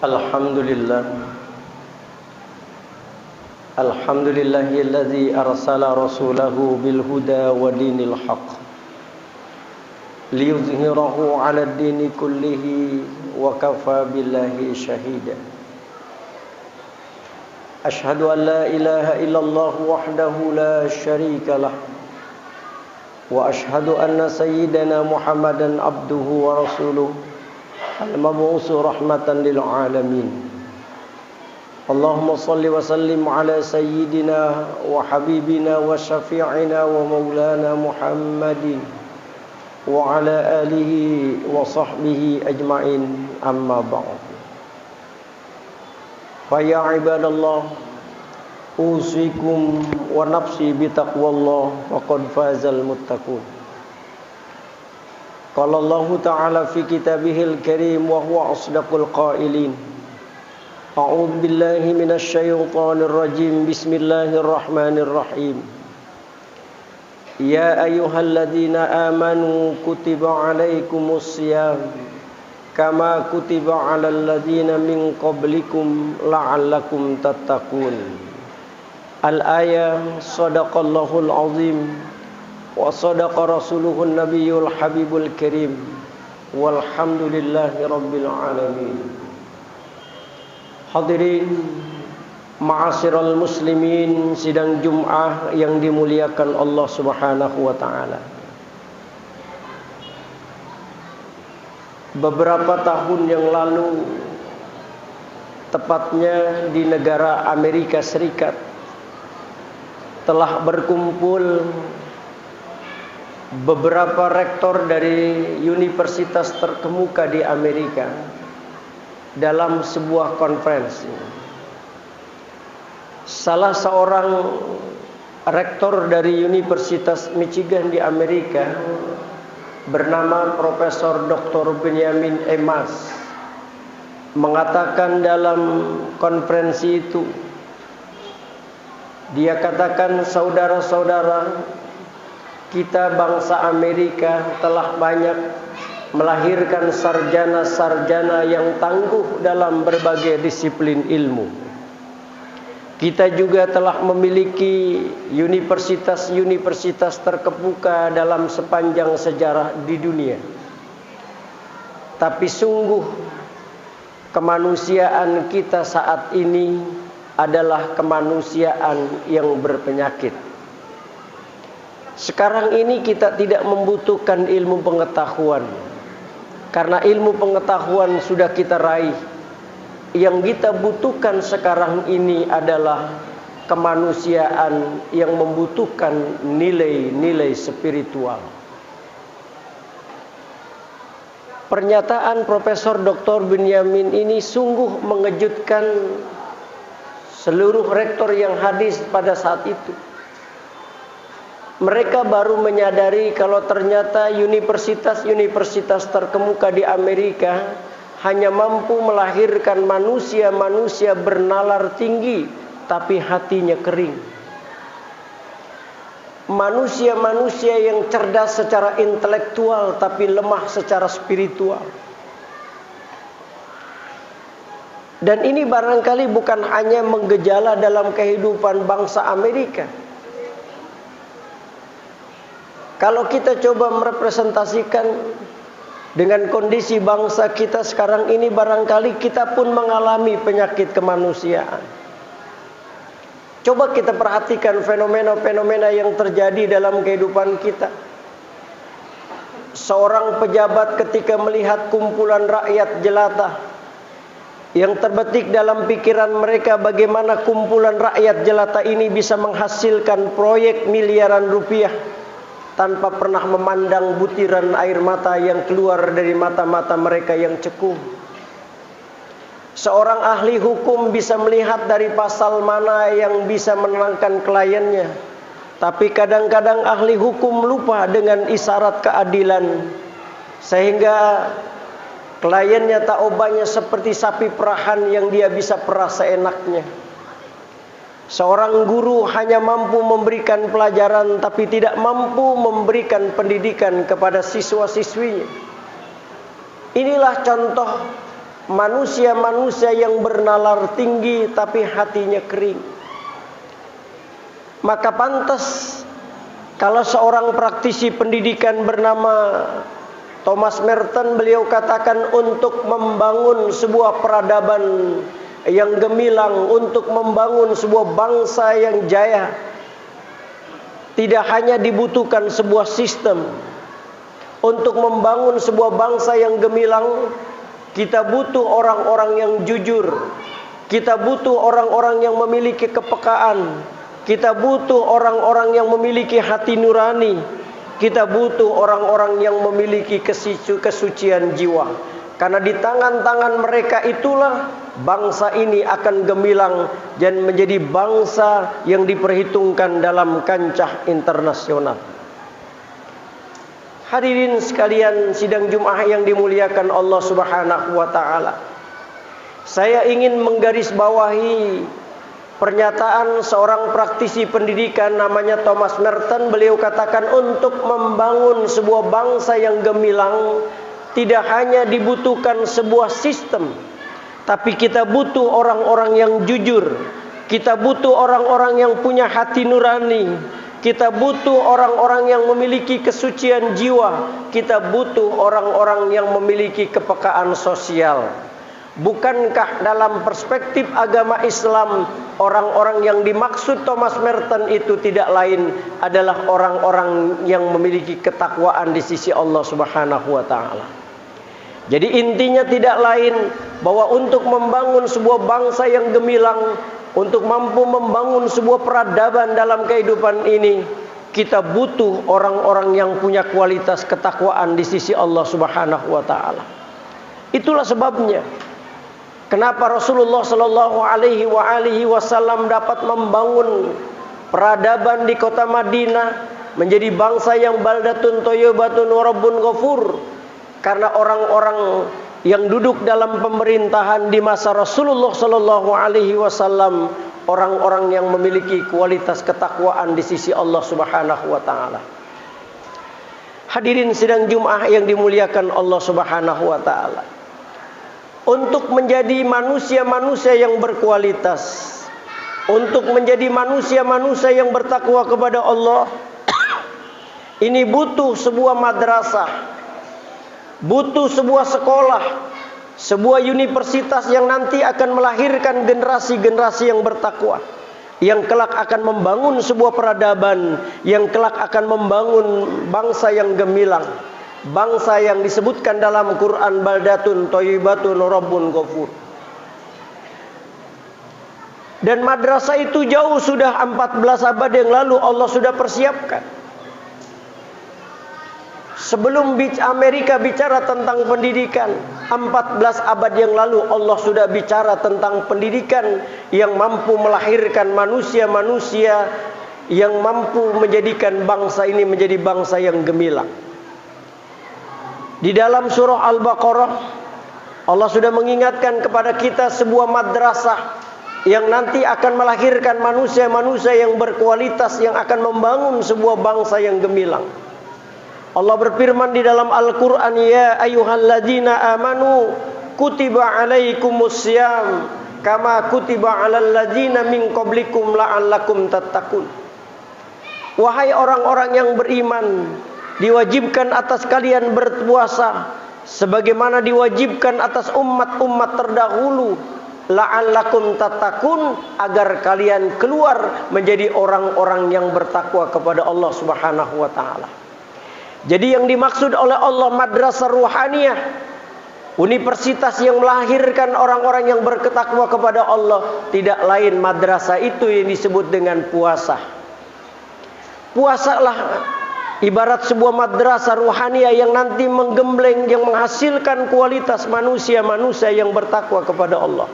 Alhamdulillah. Alhamdulillahilladzi arsala rasulahu bil huda wa dinil haqq liyuzhirahu 'ala ad-dini kullihi wa kafa billahi shahida. Ashhadu an la ilaha illallah wahdahu la syarika lah wa ashhadu anna sayyidana Muhammadan abduhu wa rasuluh al-mab'usu rahmatan lil alamin. Allahumma salli wa sallim ala sayyidina wa habibina wa syafi'ina wa maulana Muhammadin wa ala alihi wa sahbihi ajma'in, amma ba'd. Fa ya ibadallah, usikum wa nafsi bi taqwallah faqad fazal muttaqun. Qala Allah Ta'ala fi kitabihil karim wa huwa asdaqul qailin. A'udzu billahi minasy syaithanir rajim. Bismillahirrahmanirrahim. Ya ayyuhalladzina amanu kutiba 'alaikumus syiyam kama kutiba 'alal ladzina min qablikum la'allakum tattaqun. Al-ayah. Shadaqallahul azim wa sadaqa rasuluhun nabiyul habibul karim walhamdulillahi rabbil alamin. Hadirin ma'asyiral muslimin, sidang Jum'ah yang dimuliakan Allah Subhanahu wa taala. Beberapa tahun yang lalu, tepatnya di negara Amerika Serikat, telah berkumpul beberapa rektor dari universitas terkemuka di Amerika dalam sebuah konferensi. Salah seorang rektor dari Universitas Michigan di Amerika bernama Profesor Dr. Benjamin Emas mengatakan dalam konferensi itu, dia katakan, saudara-saudara, kita bangsa Amerika telah banyak melahirkan sarjana-sarjana yang tangguh dalam berbagai disiplin ilmu. Kita juga telah memiliki universitas-universitas terkemuka dalam sepanjang sejarah di dunia. Tapi sungguh kemanusiaan kita saat ini adalah kemanusiaan yang berpenyakit. Sekarang ini kita tidak membutuhkan ilmu pengetahuan, karena ilmu pengetahuan sudah kita raih. Yang kita butuhkan sekarang ini adalah kemanusiaan yang membutuhkan nilai-nilai spiritual. Pernyataan Profesor Dr. Benjamin ini sungguh mengejutkan seluruh rektor yang hadir pada saat itu. Mereka baru menyadari kalau ternyata universitas-universitas terkemuka di Amerika hanya mampu melahirkan manusia-manusia bernalar tinggi, tapi hatinya kering. Manusia-manusia yang cerdas secara intelektual, tapi lemah secara spiritual. Dan ini barangkali bukan hanya menggejala dalam kehidupan bangsa Amerika. Kalau kita coba merepresentasikan dengan kondisi bangsa kita sekarang ini, barangkali kita pun mengalami penyakit kemanusiaan. Coba kita perhatikan fenomena-fenomena yang terjadi dalam kehidupan kita. Seorang pejabat ketika melihat kumpulan rakyat jelata, yang terbetik dalam pikiran mereka bagaimana kumpulan rakyat jelata ini bisa menghasilkan proyek miliaran rupiah, tanpa pernah memandang butiran air mata yang keluar dari mata-mata mereka yang cekung. Seorang ahli hukum bisa melihat dari pasal mana yang bisa menenangkan kliennya, tapi kadang-kadang ahli hukum lupa dengan isyarat keadilan, sehingga kliennya tak obanya seperti sapi perahan yang dia bisa perah seenaknya. Seorang guru hanya mampu memberikan pelajaran, tapi tidak mampu memberikan pendidikan kepada siswa-siswinya. Inilah contoh manusia-manusia yang bernalar tinggi tapi hatinya kering. Maka pantas kalau seorang praktisi pendidikan bernama Thomas Merton, beliau katakan untuk membangun sebuah peradaban yang gemilang, untuk membangun sebuah bangsa yang jaya, tidak hanya dibutuhkan sebuah sistem. Untuk membangun sebuah bangsa yang gemilang, kita butuh orang-orang yang jujur. Kita butuh orang-orang yang memiliki kepekaan. Kita butuh orang-orang yang memiliki hati nurani. Kita butuh orang-orang yang memiliki kesucian jiwa. Karena di tangan-tangan mereka itulah bangsa ini akan gemilang dan menjadi bangsa yang diperhitungkan dalam kancah internasional. Hadirin sekalian sidang Jumat yang dimuliakan Allah Subhanahu wa taala. Saya ingin menggarisbawahi pernyataan seorang praktisi pendidikan namanya Thomas Merton. Beliau katakan untuk membangun sebuah bangsa yang gemilang tidak hanya dibutuhkan sebuah sistem, tapi kita butuh orang-orang yang jujur. Kita butuh orang-orang yang punya hati nurani. Kita butuh orang-orang yang memiliki kesucian jiwa. Kita butuh orang-orang yang memiliki kepekaan sosial. Bukankah dalam perspektif agama Islam, orang-orang yang dimaksud Thomas Merton itu tidak lain adalah orang-orang yang memiliki ketakwaan di sisi Allah Subhanahu wa taala. Jadi intinya tidak lain bahwa untuk membangun sebuah bangsa yang gemilang, untuk mampu membangun sebuah peradaban dalam kehidupan ini, kita butuh orang-orang yang punya kualitas ketakwaan di sisi Allah Subhanahu wa taala. Itulah sebabnya kenapa Rasulullah sallallahu alaihi wasallam dapat membangun peradaban di kota Madinah menjadi bangsa yang baldatun thayyibatun wa rabbun ghafur. Karena orang-orang yang duduk dalam pemerintahan di masa Rasulullah sallallahu alaihi wasallam orang-orang yang memiliki kualitas ketakwaan di sisi Allah Subhanahu wa taala. Hadirin sidang Jumat yang dimuliakan Allah Subhanahu wa taala. Untuk menjadi manusia-manusia yang berkualitas, untuk menjadi manusia-manusia yang bertakwa kepada Allah, ini butuh sebuah madrasah, butuh sebuah sekolah, sebuah universitas yang nanti akan melahirkan generasi-generasi yang bertakwa, yang kelak akan membangun sebuah peradaban, yang kelak akan membangun bangsa yang gemilang, bangsa yang disebutkan dalam Quran baldatun thayyibatun rabbun ghafur. Dan madrasah itu jauh sudah 14 abad yang lalu Allah sudah persiapkan. Sebelum Amerika bicara tentang pendidikan, 14 abad yang lalu Allah sudah bicara tentang pendidikan yang mampu melahirkan manusia-manusia yang mampu menjadikan bangsa ini menjadi bangsa yang gemilang. Di dalam surah Al-Baqarah Allah sudah mengingatkan kepada kita sebuah madrasah yang nanti akan melahirkan manusia-manusia yang berkualitas, yang akan membangun sebuah bangsa yang gemilang. Allah berfirman di dalam Al-Quran, ya ayyuhalladzina amanu kutiba alaikumussyam kama kutiba alal ladzina min qablikum la'allakum tattaqun. Wahai orang-orang yang beriman, diwajibkan atas kalian berpuasa sebagaimana diwajibkan atas umat-umat terdahulu, la'allakum tattaqun, agar kalian keluar menjadi orang-orang yang bertakwa kepada Allah Subhanahu wa taala. Jadi yang dimaksud oleh Allah madrasah ruhaniyah, universitas yang melahirkan orang-orang yang bertakwa kepada Allah, tidak lain madrasah itu yang disebut dengan puasa. Puasalah ibarat sebuah madrasah ruhaniyah yang nanti menggembleng, yang menghasilkan kualitas manusia-manusia yang bertakwa kepada Allah.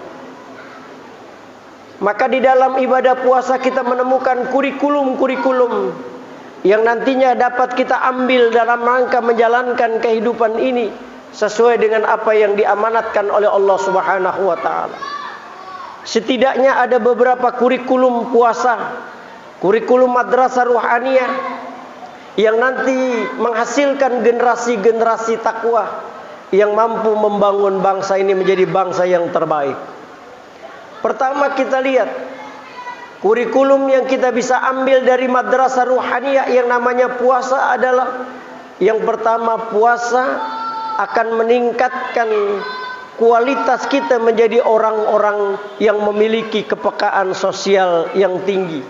Maka di dalam ibadah puasa kita menemukan kurikulum-kurikulum yang nantinya dapat kita ambil dalam rangka menjalankan kehidupan ini sesuai dengan apa yang diamanatkan oleh Allah Subhanahu wa taala. Setidaknya ada beberapa kurikulum puasa, kurikulum madrasah ruhaniyah yang nanti menghasilkan generasi-generasi takwa, yang mampu membangun bangsa ini menjadi bangsa yang terbaik. Pertama kita lihat kurikulum yang kita bisa ambil dari madrasah ruhaniyah yang namanya puasa adalah yang pertama, puasa akan meningkatkan kualitas kita menjadi orang-orang yang memiliki kepekaan sosial yang tinggi.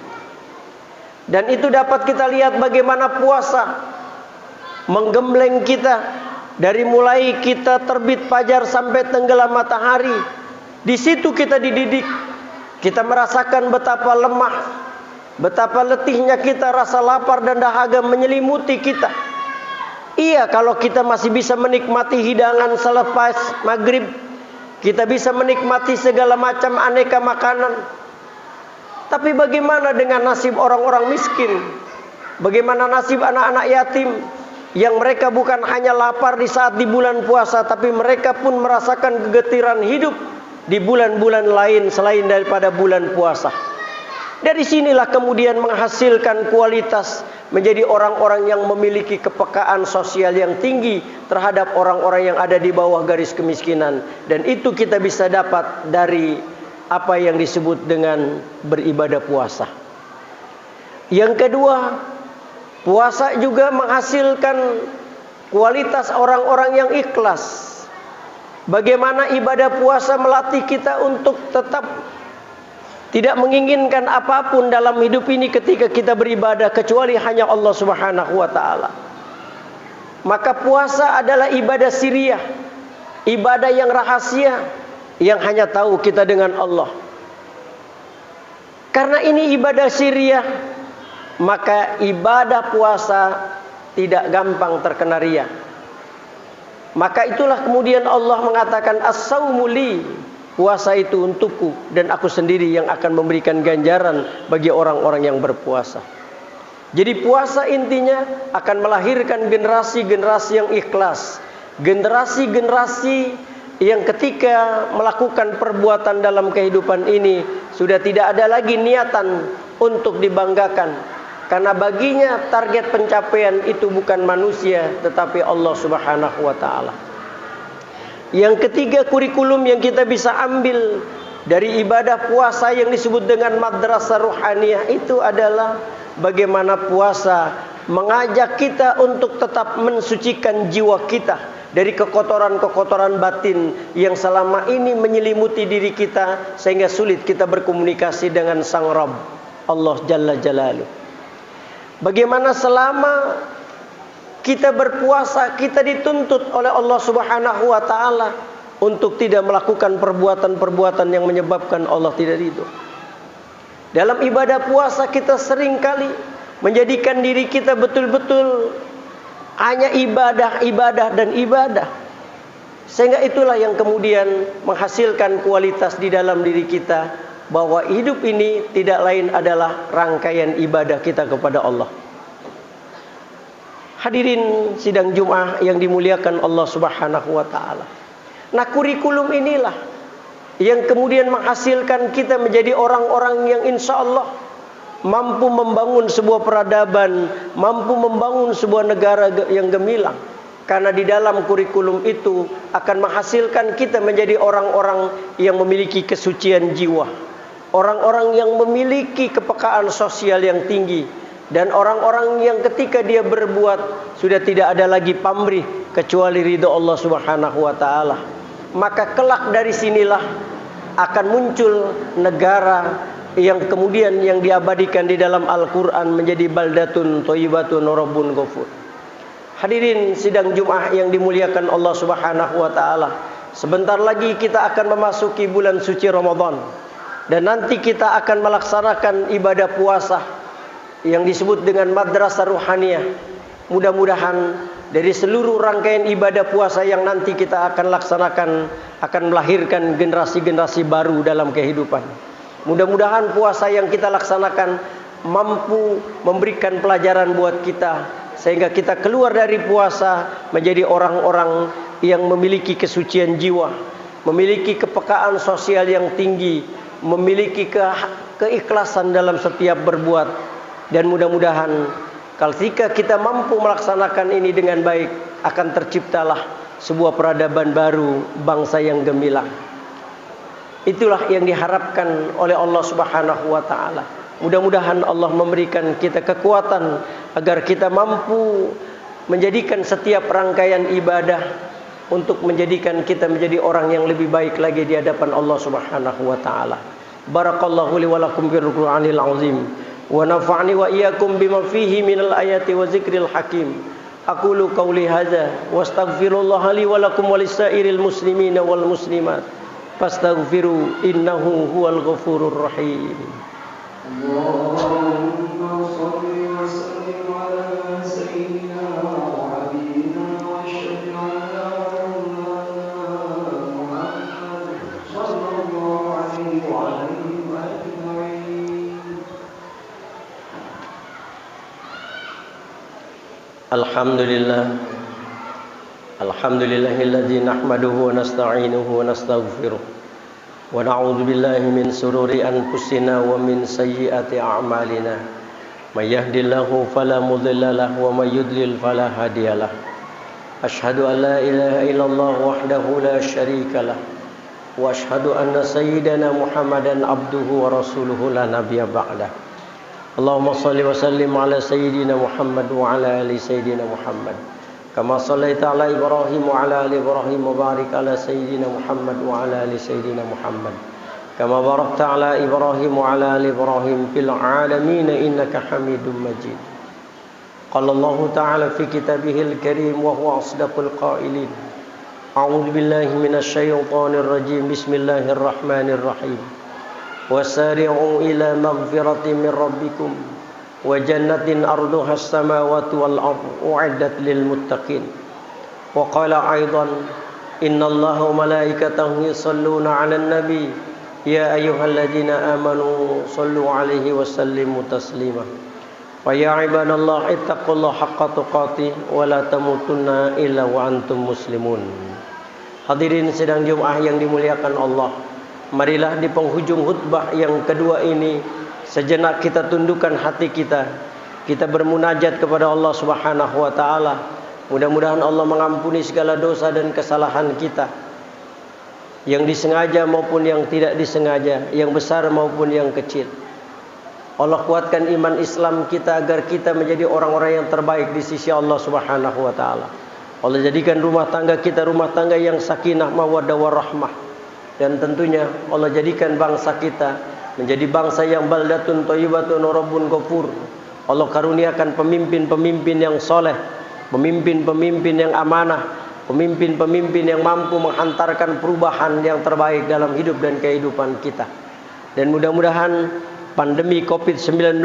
Dan itu dapat kita lihat bagaimana puasa menggembleng kita dari mulai kita terbit fajar sampai tenggelam matahari. Di situ kita dididik. Kita merasakan betapa lemah, betapa letihnya kita, rasa lapar dan dahaga menyelimuti kita. Iya, kalau kita masih bisa menikmati hidangan selepas maghrib, kita bisa menikmati segala macam aneka makanan. Tapi bagaimana dengan nasib orang-orang miskin? Bagaimana nasib anak-anak yatim yang mereka bukan hanya lapar di saat di bulan puasa, tapi mereka pun merasakan kegetiran hidup di bulan-bulan lain selain daripada bulan puasa. Dari sinilah kemudian menghasilkan kualitas menjadi orang-orang yang memiliki kepekaan sosial yang tinggi terhadap orang-orang yang ada di bawah garis kemiskinan. Dan itu kita bisa dapat dari apa yang disebut dengan beribadah puasa. Yang kedua, puasa juga menghasilkan kualitas orang-orang yang ikhlas. Bagaimana ibadah puasa melatih kita untuk tetap tidak menginginkan apapun dalam hidup ini ketika kita beribadah kecuali hanya Allah Subhanahu wa taala. Maka puasa adalah ibadah sirriyah, ibadah yang rahasia yang hanya tahu kita dengan Allah. Karena ini ibadah sirriyah, maka ibadah puasa tidak gampang terkena riya. Maka itulah kemudian Allah mengatakan as-saumu li, puasa itu untukku dan aku sendiri yang akan memberikan ganjaran bagi orang-orang yang berpuasa. Jadi puasa intinya akan melahirkan generasi-generasi yang ikhlas, generasi-generasi yang ketika melakukan perbuatan dalam kehidupan ini sudah tidak ada lagi niatan untuk dibanggakan. Karena baginya target pencapaian itu bukan manusia tetapi Allah Subhanahu wa taala. Yang ketiga, kurikulum yang kita bisa ambil dari ibadah puasa yang disebut dengan madrasah ruhaniyah itu adalah bagaimana puasa mengajak kita untuk tetap mensucikan jiwa kita dari kekotoran-kekotoran batin yang selama ini menyelimuti diri kita sehingga sulit kita berkomunikasi dengan Sang Rabb Allah Jalla Jalaluh. Bagaimana selama kita berpuasa, kita dituntut oleh Allah Subhanahu wa taala untuk tidak melakukan perbuatan-perbuatan yang menyebabkan Allah tidak ridho. Dalam ibadah puasa kita seringkali menjadikan diri kita betul-betul hanya ibadah, ibadah dan ibadah. Sehingga itulah yang kemudian menghasilkan kualitas di dalam diri kita, bahwa hidup ini tidak lain adalah rangkaian ibadah kita kepada Allah. Hadirin sidang Jumat yang dimuliakan Allah Subhanahu wa taala. Nah, kurikulum inilah yang kemudian menghasilkan kita menjadi orang-orang yang insya Allah mampu membangun sebuah peradaban, mampu membangun sebuah negara yang gemilang. Karena di dalam kurikulum itu akan menghasilkan kita menjadi orang-orang yang memiliki kesucian jiwa, orang-orang yang memiliki kepekaan sosial yang tinggi, dan orang-orang yang ketika dia berbuat sudah tidak ada lagi pamrih kecuali ridho Allah Subhanahu wa taala. Maka kelak dari sinilah akan muncul negara yang kemudian yang diabadikan di dalam Al-Qur'an menjadi baldatun thayyibatun rabbun ghafur. Hadirin sidang Jumat yang dimuliakan Allah Subhanahu wa taala, sebentar lagi kita akan memasuki bulan suci Ramadan. Dan nanti kita akan melaksanakan ibadah puasa yang disebut dengan madrasah ruhaniyah. Mudah-mudahan dari seluruh rangkaian ibadah puasa yang nanti kita akan laksanakan akan melahirkan generasi-generasi baru dalam kehidupan. Mudah-mudahan puasa yang kita laksanakan mampu memberikan pelajaran buat kita, sehingga kita keluar dari puasa menjadi orang-orang yang memiliki kesucian jiwa, memiliki kepekaan sosial yang tinggi, memiliki keikhlasan dalam setiap berbuat. Dan mudah-mudahan ketika kita mampu melaksanakan ini dengan baik, akan terciptalah sebuah peradaban baru, bangsa yang gemilang. Itulah yang diharapkan oleh Allah Subhanahu wa taala. Mudah-mudahan Allah memberikan kita kekuatan agar kita mampu menjadikan setiap rangkaian ibadah untuk menjadikan kita menjadi orang yang lebih baik lagi di hadapan Allah Subhanahu wa taala. Barakallahu li wa lakum bil Qur'anil azim wa nafa'ni wa iyyakum bima fihi minal ayati wa zikril hakim. Aqulu qawli hadza wa astaghfirullaha li wa lakum wa lisairil muslimina wal muslimat. Fastaghfiru innahu huwal ghafurur rahim. Allahumma shalli wa sallim ala sayyidina wa habibina wa syafi'ina Muhammad sallallahu alaihi wa alihi wa ajma'in. Alhamdulillah. Alhamdulillahilladzi nahmaduhu wa nasta'inuhu wa nastaghfiruh wa na'udzu billahi min sururi anfusina wa min sayyiati a'malina may yahdihillahu fala mudilla lahu wa may yudlil fala hadiyalah. Asyhadu an la ilaha illallah wahdahu la syarika lah wa asyhadu anna sayyidana Muhammadan abduhu wa rasuluhu la nabiyya ba'dah. Allahumma shalli wa sallim ala sayyidina Muhammad wa ala ali sayyidina Muhammad. Kama sallaita ala Ibrahim wa ala ali Ibrahim wa barik ala sayyidina Muhammad wa ala ali sayyidina Muhammad. Kama barakta ala Ibrahim wa ala ali Ibrahim fil alamin innaka Hamidum Majid. Qala Allah ta'ala fi kitabihil karim wa huwa asdaqul qailin. A'udzu billahi minasy syaithanir rajim. Bismillahirrahmanirrahim. Wasari'u ila maghfiratin min rabbikum wa jannatin arduha as-samawati wal ardu u'iddat lil muttaqin. Wa qala aidan innallaha wa malaikatahu yusholluna 'alan nabi ya ayyuhalladzina amanu shallu 'alaihi wa sallimu taslima. Wa ya ibadallah ittaqullaha haqqa tuqatih wa la tamutunna illa wa antum muslimun. Hadirin sidang Jumat yang dimuliakan Allah, marilah di penghujung khutbah yang kedua ini sejenak kita tundukkan hati kita. Kita bermunajat kepada Allah Subhanahu wa taala. Mudah-mudahan Allah mengampuni segala dosa dan kesalahan kita, yang disengaja maupun yang tidak disengaja, yang besar maupun yang kecil. Allah kuatkan iman Islam kita agar kita menjadi orang-orang yang terbaik di sisi Allah Subhanahu wa taala. Allah jadikan rumah tangga kita rumah tangga yang sakinah, mawaddah warahmah. Dan tentunya Allah jadikan bangsa kita menjadi bangsa yang baldatun thayyibatun rabbun ghafur. Allah karuniakan pemimpin-pemimpin yang soleh, pemimpin-pemimpin yang amanah, pemimpin-pemimpin yang mampu menghantarkan perubahan yang terbaik dalam hidup dan kehidupan kita. Dan mudah-mudahan pandemi COVID-19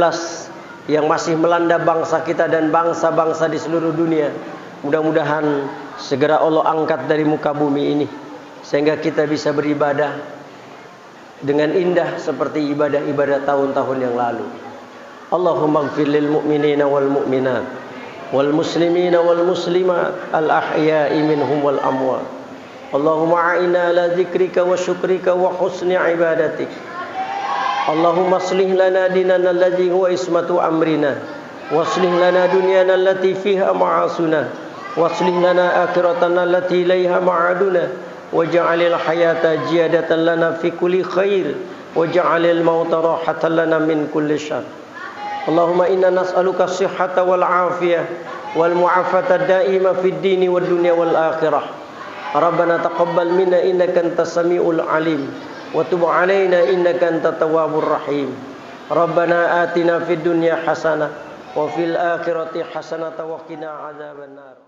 yang masih melanda bangsa kita dan bangsa-bangsa di seluruh dunia, mudah-mudahan segera Allah angkat dari muka bumi ini, sehingga kita bisa beribadah dengan indah seperti ibadah-ibadah tahun-tahun yang lalu. Allahumma ighfir lil mu'minina wal mu'minat wal muslimina wal muslimat al ahya'i minhum wal amwat. Allahumma a'inna ala dzikrika wa syukrika wa husni ibadatik. Allahumma aslih lana dinana alladzi huwa ismatu amrina wa aslih lana dunyana allati fiha ma'asuna wa aslih lana akhiratana allati ilaiha ma'aduna. Waj'alil hayata ziyadatan lana fi kulli khair waj'alil mauta rahatan lana min kulli syarr. Allahumma inna nas'aluka as-sihhata wal 'afiyah wal mu'afata daima fid dini wad dunya wal akhirah. Rabbana taqabbal minna innaka antas samiul alim wa tub 'alaina innaka antat tawwabur rahim. Rabbana atina fid dunya hasanah wa fil akhirati hasanah wa qina adzabannar.